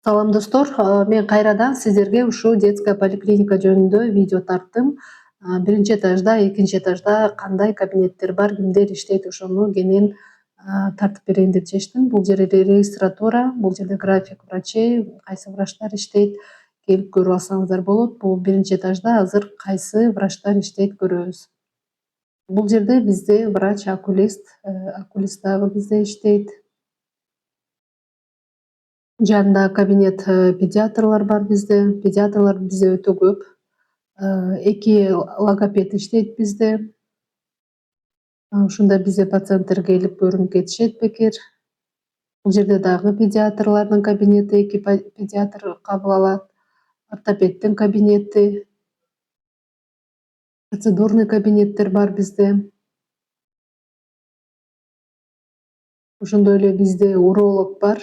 Салам достор, мен кайрадан сиздерге ушул детская поликлиника жөнүндө видео тарттым. Биринчи этажда, экинчи этажда кандай кабинеттер бар, кимдер иштейт, ошону кенен тартып берейин деп чечтим. Бул жерде регистратура, бул жерде график врачей, кайсы врачтар иштейт, келип көрүп алсаңыздар болот. Бул биринчи этажда азыр кайсы врачтар иштейт көрөбүз. Бул жерде бизде врач-окулист, окулист дагы бизде иштейт. Жанында кабинет педиатрлар бар бизде. Педиатрлар бизде өтө көп. 2 логопед иштейт бизде. Ушунда бизде пациенттер келип көрүнүп кетишет бекер. Бул жерде дагы педиатрлардын кабинети, 2 педиатр кабыл алат. Ортопедтин кабинети, процедурный кабинеттер бар бизде. Ошондой эле бизде уролог бар.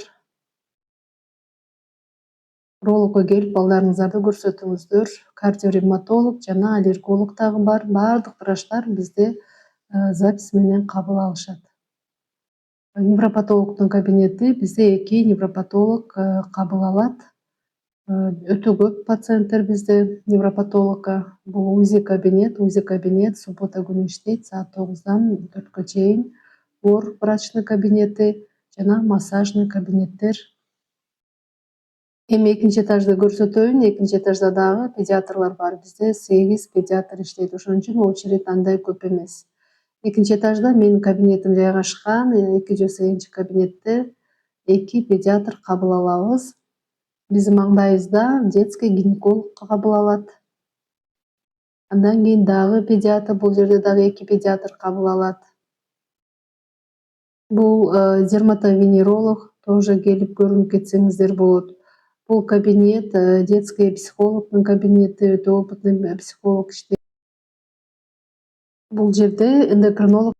Урологко келип балдарыңыздарды көрсөтүңүздөр. Кардиоревматолог жана аллерголог дагы бар. Баардык врачтар бизде запись менен кабыл алышат. Невропатологдун кабинети бизде 2 невропатолог кабыл алат. Өтө көп пациенттер бизде невропатологко. Бул УЗИ кабинет суббота күнү иштейт саат 9-дан 4-кө чейин. Лор врачтын кабинети жана массажный кабинеттер. Эми экинчи этажды көрсөтөйүн. Экинчи этажда дагы педиатрлар бар. Бизде 8 педиатр иштейт. Ошон үчүн очередь андай көп эмес. Экинчи этажда менин кабинетим жайгашкан. 208 кабинетте 2 педиатр кабыл алабыз. Биздин маңдайыбызда детский гинеколог кабыл алат. Андан кийин дагы педиатр, бул жерде дагы 2 педиатр кабыл алат. Бул дерматовенеролог, тоже келип көрүнүп кетсеңиздер болот. Бул кабинет детский психологдун кабинети, өтө опытный психолог иштейт. Бул жерде эндокринолог